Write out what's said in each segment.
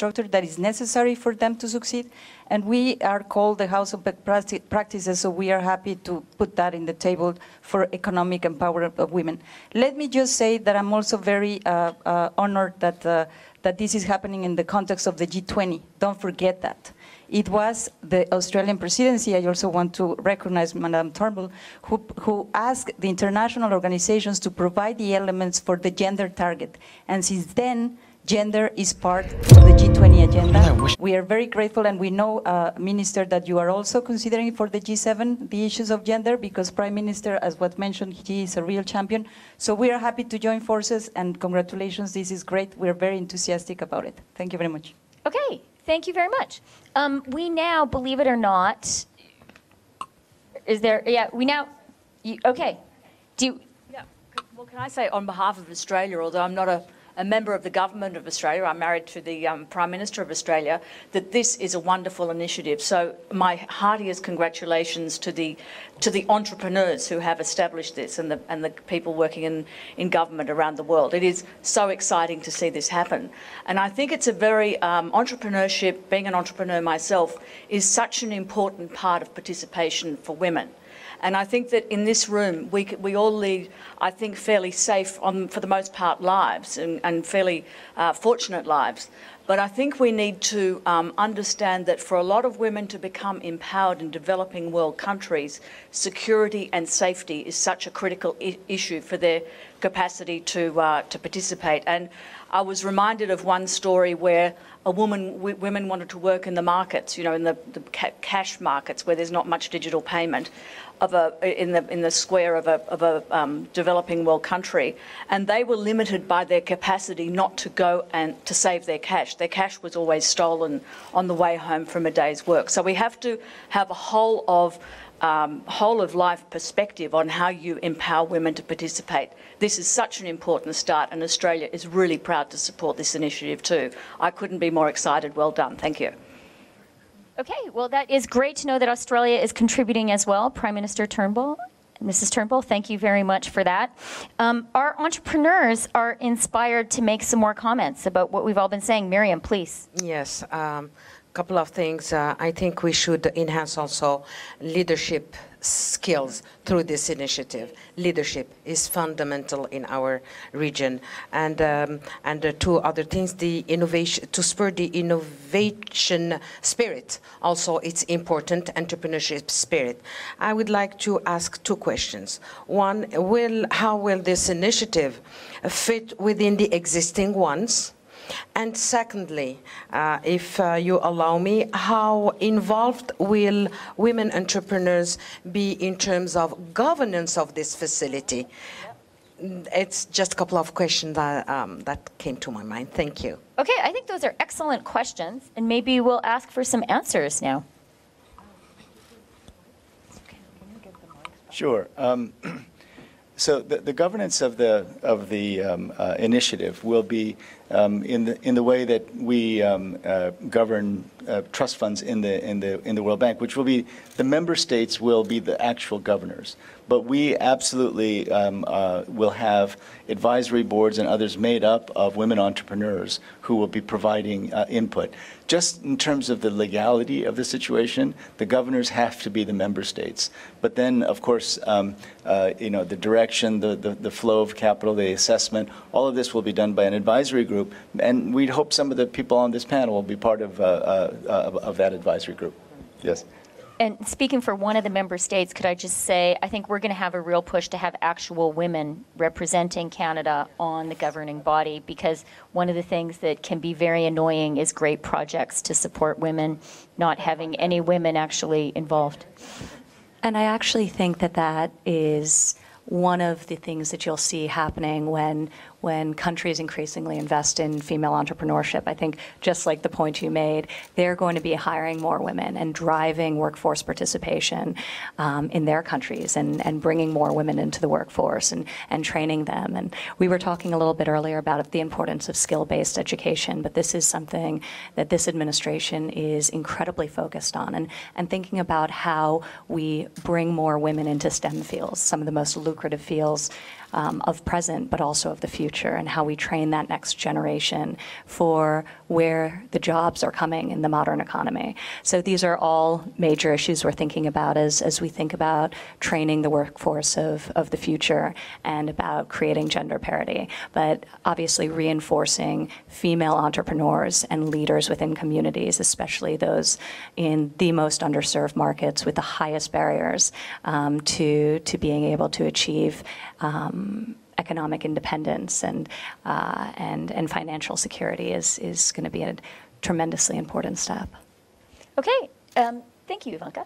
infrastructure that is necessary for them to succeed. And we are called the House of Best Practices, so we are happy to put that in the table for economic empowerment of women. Let me just say that I'm also very honored that this is happening in the context of the G20. Don't forget that. It was the Australian presidency, I also want to recognize Madame Turnbull, who asked the international organizations to provide the elements for the gender target. And since then, gender is part of the G20 agenda. We are very grateful, and we know, Minister, that you are also considering for the G7 the issues of gender, because Prime Minister, as was mentioned, he is a real champion. So we are happy to join forces, and congratulations, this is great. We're very enthusiastic about it. Thank you very much. Okay, thank you very much. We now, believe it or not, is there, yeah, we now, okay. Do you? Yeah, well, can I say on behalf of Australia, although I'm not a member of the government of Australia, I'm married to the Prime Minister of Australia, that this is a wonderful initiative. So my heartiest congratulations to the entrepreneurs who have established this, and the people working in government around the world. It is so exciting to see this happen. And I think it's a very, entrepreneurship, being an entrepreneur myself, is such an important part of participation for women. And I think that in this room, we all lead, I think, fairly safe, for the most part, lives, and fairly fortunate lives. But I think we need to understand that for a lot of women to become empowered in developing world countries, security and safety is such a critical issue for their capacity to participate. And I was reminded of one story where women wanted to work in the markets, you know, in the cash markets where there's not much digital payment, in the square of a developing world country, and they were limited by their capacity not to go and to save their cash. Their cash was always stolen on the way home from a day's work. So we have to have a whole of life perspective on how you empower women to participate. This is such an important start, and Australia is really proud to support this initiative too. I couldn't be more excited. Well done. Thank you. Okay, well, that is great to know that Australia is contributing as well. Prime Minister Turnbull, Mrs. Turnbull, thank you very much for that. Our entrepreneurs are inspired to make some more comments about what we've all been saying. Miriam, please. Yes, couple of things. I think we should enhance also leadership skills through this initiative. Leadership is fundamental in our region, and two other things: the innovation, to spur the innovation spirit. Also, it's important, entrepreneurship spirit. I would like to ask two questions. One, how will this initiative fit within the existing ones? And secondly, if you allow me, how involved will women entrepreneurs be in terms of governance of this facility? It's just a couple of questions that came to my mind. Thank you. Okay, I think those are excellent questions, and maybe we'll ask for some answers now. Sure. So the governance of the initiative will be in the way that we govern trust funds in the World Bank, which will be the member states will be the actual governors, but we absolutely will have advisory boards and others made up of women entrepreneurs who will be providing input. Just in terms of the legality of the situation, the governors have to be the member states. But then, of course, you know, the direction, the flow of capital, the assessment, all of this will be done by an advisory group, and we'd hope some of the people on this panel will be part of that advisory group. Yes. And speaking for one of the member states, could I just say, I think we're going to have a real push to have actual women representing Canada on the governing body, because one of the things that can be very annoying is great projects to support women, not having any women actually involved. And I actually think that that is one of the things that you'll see happening when countries increasingly invest in female entrepreneurship. I think, just like the point you made, they're going to be hiring more women and driving workforce participation in their countries, and bringing more women into the workforce and training them. And we were talking a little bit earlier about the importance of skill-based education, but this is something that this administration is incredibly focused on, and thinking about how we bring more women into STEM fields, some of the most lucrative fields of present, but also of the future, and how we train that next generation for where the jobs are coming in the modern economy. So these are all major issues we're thinking about as we think about training the workforce of the future and about creating gender parity. But obviously reinforcing female entrepreneurs and leaders within communities, especially those in the most underserved markets with the highest barriers to being able to achieve economic independence and financial security is going to be a tremendously important step. Okay, thank you, Ivanka.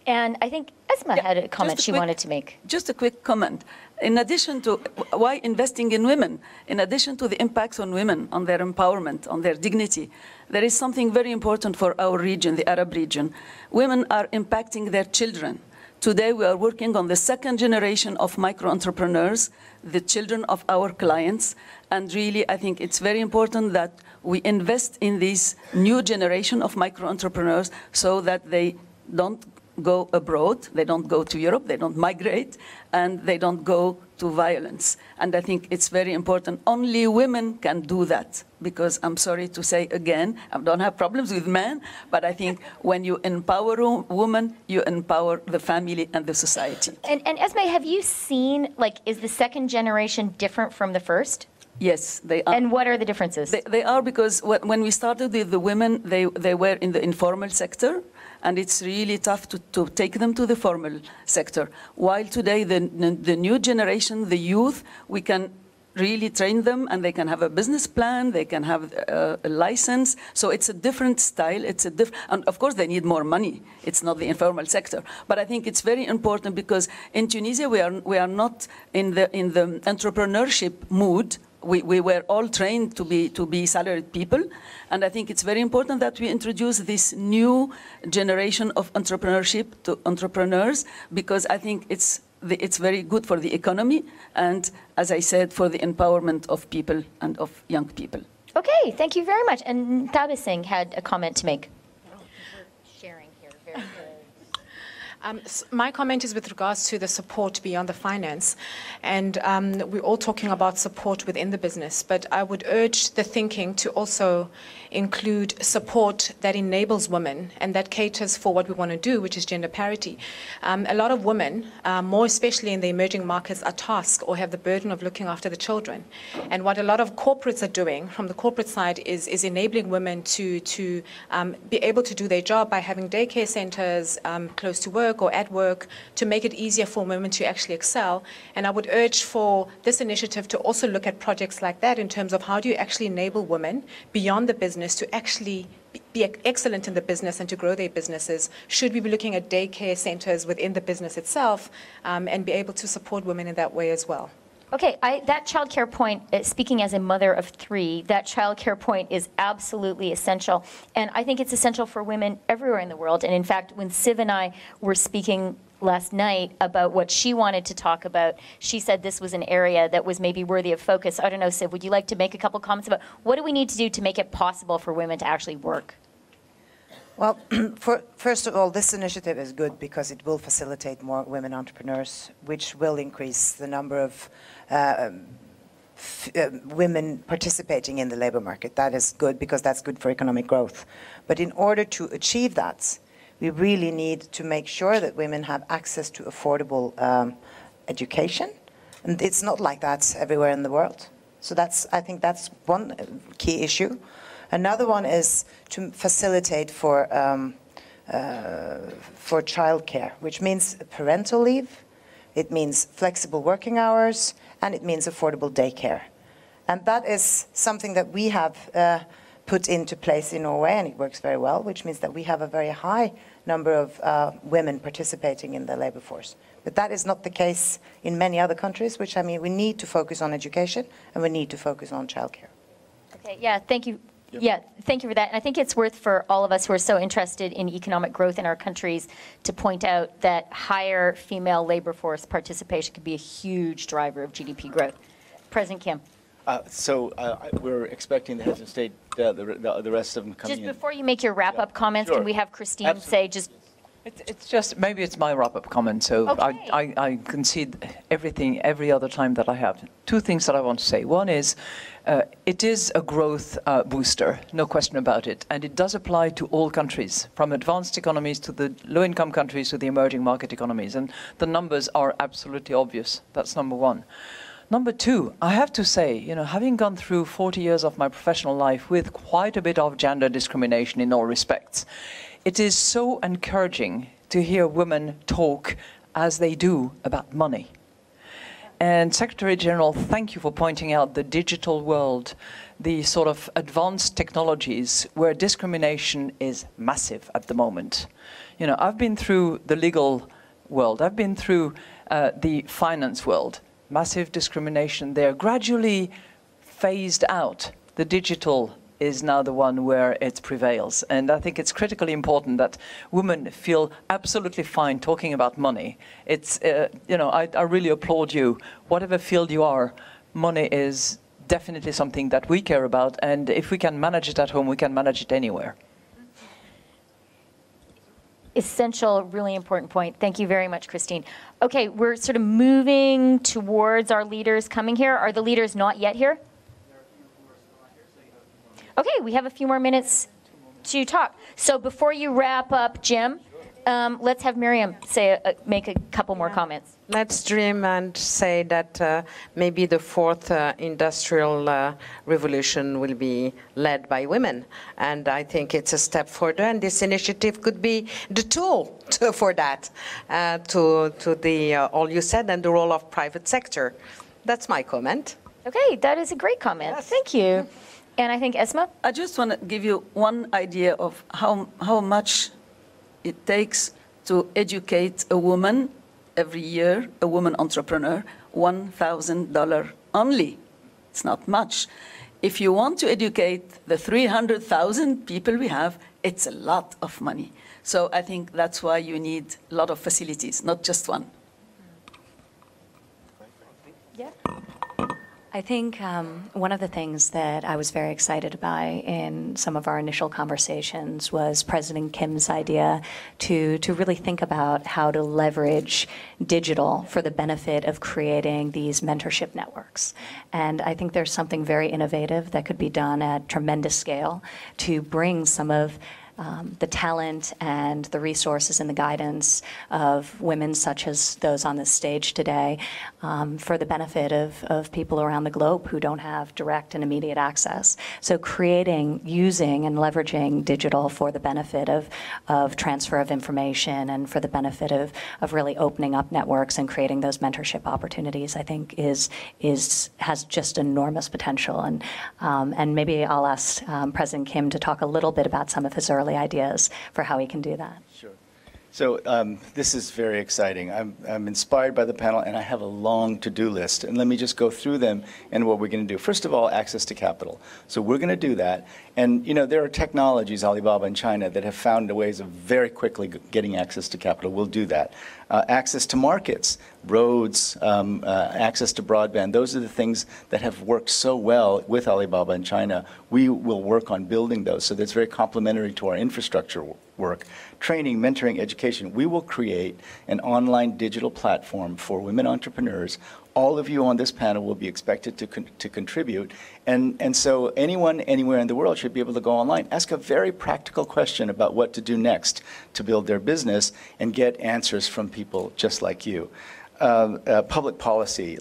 And I think Esma had a comment she wanted to make. Just a quick comment. In addition to why investing in women, in addition to the impacts on women, on their empowerment, on their dignity, there is something very important for our region, the Arab region. Women are impacting their children. Today, we are working on the second generation of micro-entrepreneurs, the children of our clients. And really, I think it's very important that we invest in this new generation of micro-entrepreneurs so that they don't go abroad, they don't go to Europe, they don't migrate, and they don't go to violence. And I think it's very important. Only women can do that, because I'm sorry to say again, I don't have problems with men, but I think when you empower a woman, you empower the family and the society. And Esme, have you seen, like, is the second generation different from the first? Yes, they are. And what are the differences? They are because when we started with the women, they were in the informal sector, and it's really tough to take them to the formal sector. While today, the new generation, the youth, we can really train them, and they can have a business plan, they can have a license. So it's a different style. And of course, they need more money. It's not the informal sector. But I think it's very important because in Tunisia, we are not in the entrepreneurship mood. We were all trained to be salaried people, and I think it's very important that we introduce this new generation of entrepreneurship to entrepreneurs, because I think it's very good for the economy and, as I said, for the empowerment of people and of young people. Okay, thank you very much. And Tabit Singh had a comment to make. Sharing here, very good. My comment is with regards to the support beyond the finance. And we're all talking about support within the business, but I would urge the thinking to also include support that enables women and that caters for what we want to do, which is gender parity. A lot of women, more especially in the emerging markets, are tasked or have the burden of looking after the children. And what a lot of corporates are doing from the corporate side is enabling women to be able to do their job by having daycare centers close to work or at work to make it easier for women to actually excel. And I would urge for this initiative to also look at projects like that in terms of how do you actually enable women beyond the business to actually be excellent in the business and to grow their businesses. Should we be looking at daycare centers within the business itself and be able to support women in that way as well? Okay, that childcare point, speaking as a mother of three, that childcare point is absolutely essential. And I think it's essential for women everywhere in the world. And in fact, when Siv and I were speaking last night about what she wanted to talk about, she said this was an area that was maybe worthy of focus. I don't know, Siv, would you like to make a couple comments about what do we need to do to make it possible for women to actually work? Well, first of all, this initiative is good because it will facilitate more women entrepreneurs, which will increase the number of women participating in the labor market. That is good because that's good for economic growth. But in order to achieve that, we really need to make sure that women have access to affordable education. And it's not like that everywhere in the world. So I think that's one key issue. Another one is to facilitate for childcare, which means parental leave, it means flexible working hours, and it means affordable daycare. And that is something that we have put into place in Norway, and it works very well, which means that we have a very high number of women participating in the labor force. But that is not the case in many other countries, which I mean, we need to focus on education and we need to focus on childcare. Okay, yeah, thank you. Yep. Yeah, thank you for that. And I think it's worth for all of us who are so interested in economic growth in our countries to point out that higher female labor force participation could be a huge driver of GDP growth. President Kim. We're expecting the heads of state, the rest of them coming in. Just before you make your wrap-up comments, Sure. Can we have Christine Absolutely. say just It's just, maybe it's my wrap-up comment, so Okay. I concede everything every other time that I have. Two things that I want to say. One is, it is a growth booster, no question about it, and it does apply to all countries, from advanced economies to the low-income countries to the emerging market economies, and the numbers are absolutely obvious. That's number one. Number two, I have to say, you know, having gone through 40 years of my professional life with quite a bit of gender discrimination in all respects, it is so encouraging to hear women talk as they do about money. And Secretary General, thank you for pointing out the digital world, the sort of advanced technologies where discrimination is massive at the moment. You know, I've been through the legal world, I've been through the finance world, massive discrimination there, gradually phased out. The digital is now the one where it prevails. And I think it's critically important that women feel absolutely fine talking about money. It's, you know, I really applaud you. Whatever field you are, money is definitely something that we care about. And if we can manage it at home, we can manage it anywhere. Essential, really important point. Thank you very much, Christine. Okay, we're sort of moving towards our leaders coming here. Are the leaders not yet here? Okay, we have a few more minutes to talk. So before you wrap up, Jim, let's have Miriam say make a couple more comments. Let's dream and say that maybe the fourth industrial revolution will be led by women. And I think it's a step further, and this initiative could be the tool for that, to the all you said, and the role of private sector. That's my comment. Okay, that is a great comment. Yes. Thank you. And I think Esma? I just want to give you one idea of how much it takes to educate a woman every year, a woman entrepreneur, $1,000 only. It's not much. If you want to educate the 300,000 people we have, it's a lot of money. So I think that's why you need a lot of facilities, not just one. Yeah. I think one of the things that I was very excited by in some of our initial conversations was President Kim's idea to really think about how to leverage digital for the benefit of creating these mentorship networks. And I think there's something very innovative that could be done at tremendous scale to bring some of the talent and the resources and the guidance of women such as those on this stage today for the benefit of people around the globe who don't have direct and immediate access. So creating, using and leveraging digital for the benefit of transfer of information and for the benefit of really opening up networks and creating those mentorship opportunities, I think has just enormous potential. And maybe I'll ask President Kim to talk a little bit about some of his early ideas for how he can do that. Sure. So this is very exciting. I'm inspired by the panel, and I have a long to-do list. And let me just go through them and what we're going to do. First of all, access to capital. So we're going to do that. And, you know, there are technologies, Alibaba in China, that have found ways of very quickly getting access to capital. We'll do that. Access to markets, roads, access to broadband. Those are the things that have worked so well with Alibaba in China. We will work on building those. So that's very complementary to our infrastructure work. Training, mentoring, education. We will create an online digital platform for women entrepreneurs. All of you on this panel will be expected to contribute. And so anyone, anywhere in the world should be able to go online, ask a very practical question about what to do next to build their business and get answers from people just like you. Public policy,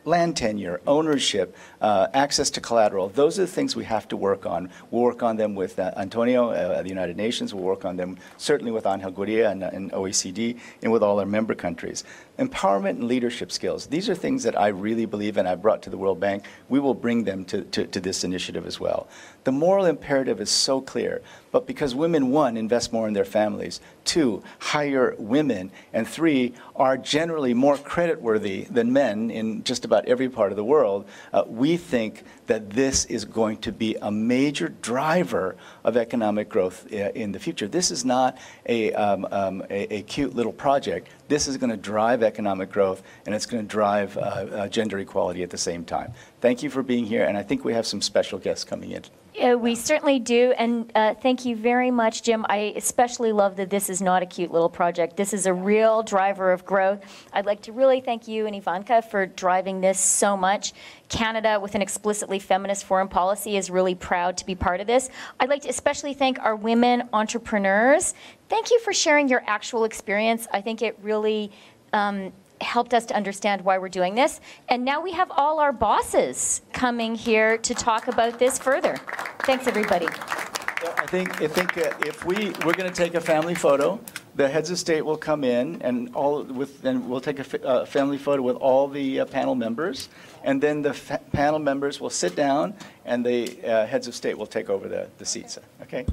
land tenure, ownership, access to collateral. Those are the things we have to work on. We'll work on them with Antonio at the United Nations. We'll work on them certainly with Angel Gurria and OECD and with all our member countries. Empowerment and leadership skills. These are things that I really believe in. I brought to the World Bank. We will bring them to this initiative as well. The moral imperative is so clear, but because women, one, invest more in their families, two, hire women, and three, are generally more creditworthy than men in just about every part of the world, we think that this is going to be a major driver of economic growth in the future. This is not a cute little project. This is going to drive economic growth, and it's going to drive gender equality at the same time. Thank you for being here, and I think we have some special guests coming in. We certainly do, and thank you very much, Jim. I especially love that this is not a cute little project. This is a real driver of growth. I'd like to really thank you and Ivanka for driving this so much. Canada, with an explicitly feminist foreign policy, is really proud to be part of this. I'd like to especially thank our women entrepreneurs. Thank you for sharing your actual experience. I think it really helped us to understand why we're doing this. And now we have all our bosses coming here to talk about this further. Thanks, everybody. I think if we're going to take a family photo, the heads of state will come in, and we'll take a family photo with all the panel members, and then the panel members will sit down, and the heads of state will take over the seats. Okay.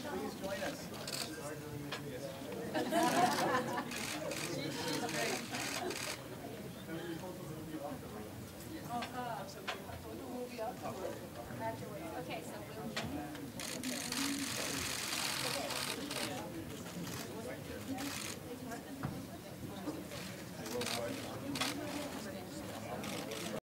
Please join us.